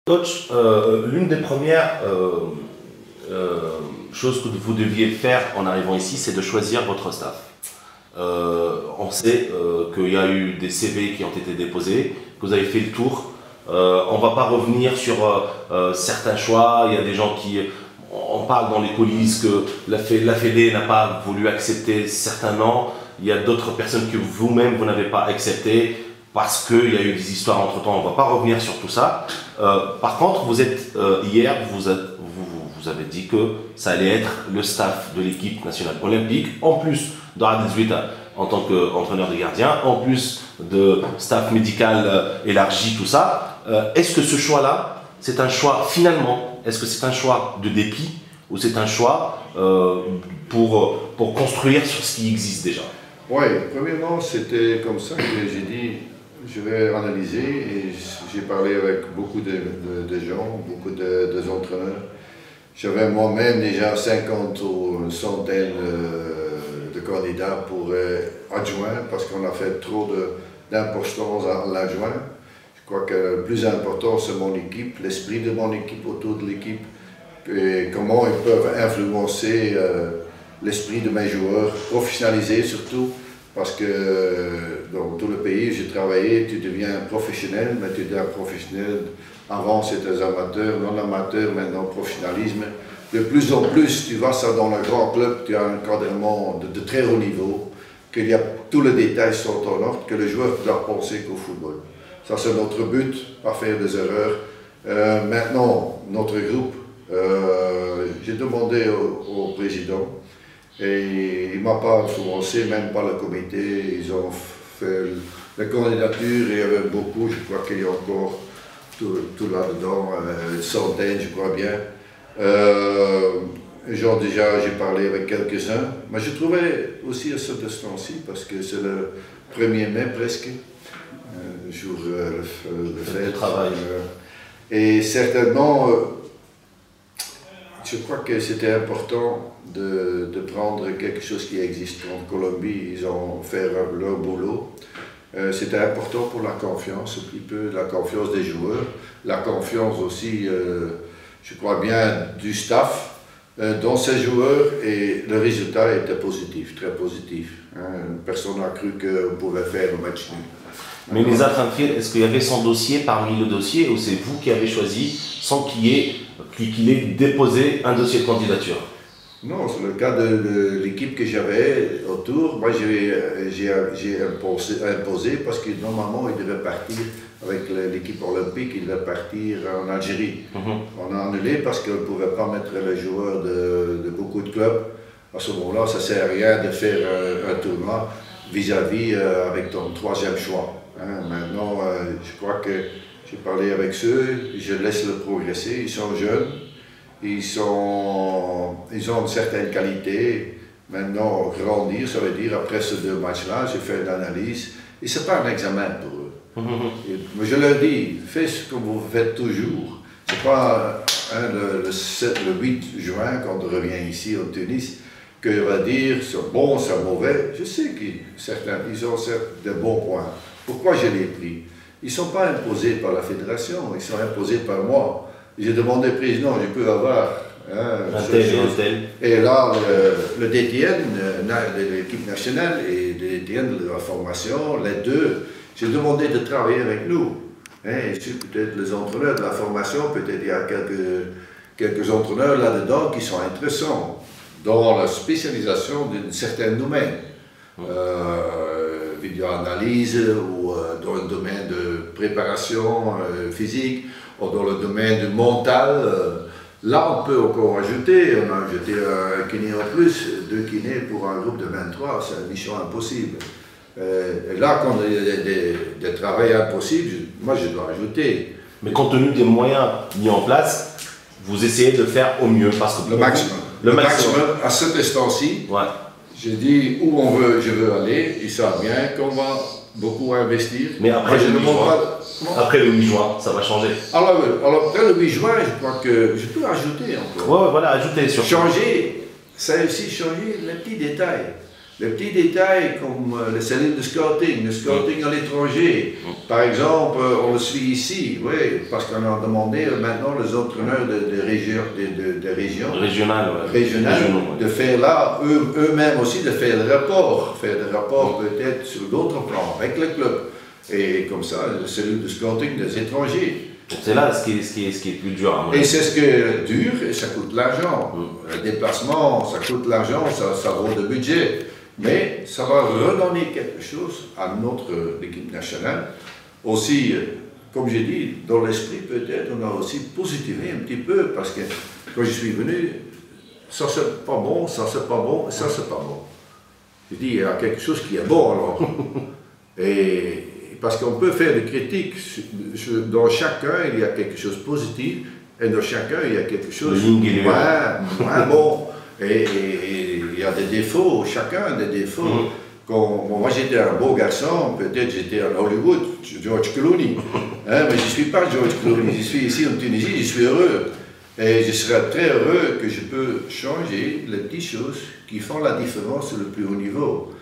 Coach, l'une des premières choses que vous deviez faire en arrivant ici, c'est de choisir votre staff. On sait qu'il y a eu des CV qui ont été déposés, que vous avez fait le tour. On ne va pas revenir sur certains choix. Il y a des gens qui... On parle dans les coulisses que la Fédé n'a pas voulu accepter certains noms. Il y a d'autres personnes que vous-même, vous n'avez pas accepté parce qu'il y a eu des histoires entre-temps. On ne va pas revenir sur tout ça. Par contre, hier, vous avez dit que ça allait être le staff de l'équipe nationale olympique, en plus d'Ara 18 en tant qu'entraîneur de gardien, en plus de staff médical élargi, tout ça. Est-ce que ce choix-là, c'est un choix finalement, est-ce que c'est un choix de dépit ou c'est un choix pour construire sur ce qui existe déjà? Oui, premièrement, c'était comme ça que j'ai dit, je vais analyser et j'ai parlé avec beaucoup de gens, beaucoup d'entraîneurs. J'avais moi-même déjà 50 ou une centaine de candidats pour adjoint parce qu'on a fait trop d'importance à l'adjoint. Je crois que le plus important, c'est mon équipe, l'esprit de mon équipe autour de l'équipe et comment ils peuvent influencer l'esprit de mes joueurs, professionnaliser surtout, parce que dans tout le pays où j'ai travaillé, tu deviens professionnel, mais tu deviens professionnel. Avant c'était amateur, non amateur, maintenant professionnalisme. De plus en plus, tu vas ça dans le grand club, tu as un encadrement de très haut niveau, qu'il y a tous les détails sont en ordre, que le joueur doit penser qu'au football. Ça c'est notre but, pas faire des erreurs. Maintenant, notre groupe, j'ai demandé au président, et il ne m'a pas influencé, même pas le comité. Ils ont fait la candidature et il y avait beaucoup, je crois qu'il y a encore tout là-dedans, une centaine, je crois bien. Genre déjà, j'ai parlé avec quelques-uns, mais je trouvais aussi à cette distance-ci, parce que c'est le 1er mai presque, le jour de fête. Travail. Et certainement, je crois que c'était important de prendre quelque chose qui existe. En Colombie, ils ont fait leur boulot. C'était important pour la confiance, un petit peu, la confiance des joueurs, la confiance aussi, je crois bien, du staff dans ces joueurs, et le résultat était positif, très positif. Personne n'a cru qu'on pouvait faire un match nul. Mais les Atranfield, est-ce qu'il y avait son dossier parmi le dossier ou c'est vous qui avez choisi sans qu'il ait déposé un dossier de candidature? Non, c'est le cas de l'équipe que j'avais autour. Moi, j'ai imposé parce que normalement, il devait partir avec l'équipe olympique, il devait partir en Algérie. On a annulé parce qu'on ne pouvait pas mettre les joueurs de beaucoup de clubs. À ce moment-là, ça ne sert à rien de faire un tournoi vis-à-vis avec ton 3e choix. Maintenant, je crois que j'ai parlé avec eux, je laisse le progresser, ils sont jeunes. Ils ont une certaine qualité. Maintenant, grandir, ça veut dire, après ces 2 matchs-là, j'ai fait une analyse. Et ce n'est pas un examen pour eux. Mais je leur dis, faites ce que vous faites toujours. Ce n'est pas le 8 juin, quand on revient ici en Tunis, qu'on va dire c'est bon, c'est mauvais. Je sais qu'ils ont certes de bons points. Pourquoi je l'ai pris? Ils ne sont pas imposés par la fédération, ils sont imposés par moi. J'ai demandé au président, je peux avoir un tel. Et là, le DTN, de l'équipe nationale, et le DTN de la formation, les deux, j'ai demandé de travailler avec nous. Et peut-être les entraîneurs de la formation, peut-être il y a quelques entraîneurs là-dedans qui sont intéressants dans la spécialisation d'un certain domaine. Vidéo-analyse ou dans le domaine de préparation physique, ou dans le domaine du mental. Là, on peut encore ajouter, on a ajouté un kiné en plus, 2 kinés pour un groupe de 23, c'est une mission impossible. Et là, quand il y a des travails impossibles, moi je dois ajouter. Mais compte tenu des moyens mis en place, vous essayez de faire au mieux, parce que le maximum. Le maximum, à cet instant-ci. Ouais. J'ai dit où je veux aller, ils savent bien qu'on va beaucoup investir. Mais après, après le 8 juin, ça va changer. Alors après le 8 juin, je crois que je peux ajouter encore. Ouais, voilà, ajouter sur. Changer, ça aussi changer les petits détails. Les petits détails comme les cellules de scouting, le scouting à l'étranger. Par exemple, on le suit ici, oui, parce qu'on a demandé maintenant aux entraîneurs de régions Régional, de faire là, eux-mêmes aussi, de faire des rapports peut-être sur d'autres plans avec le club. Et comme ça, les cellules de scouting des étrangers. C'est là ce qui est plus dur à mon avis. Et c'est ce qui est dur et ça coûte l'argent. Le déplacement, ça coûte l'argent, ça vaut le budget. Mais ça va redonner quelque chose à notre équipe nationale. Aussi, comme j'ai dit, dans l'esprit peut-être, on a aussi positivé un petit peu parce que quand je suis venu, ça c'est pas bon, ça c'est pas bon, ça c'est pas bon. Je dis, il y a quelque chose qui est bon alors. Et parce qu'on peut faire des critiques, dans chacun il y a quelque chose de positif et dans chacun il y a quelque chose de moins bon. Et il y a des défauts, chacun a des défauts. Moi j'étais un beau garçon, peut-être j'étais à Hollywood, George Clooney. Mais je ne suis pas George Clooney, je suis ici en Tunisie, je suis heureux. Et je serais très heureux que je peux changer les petites choses qui font la différence sur le plus haut niveau.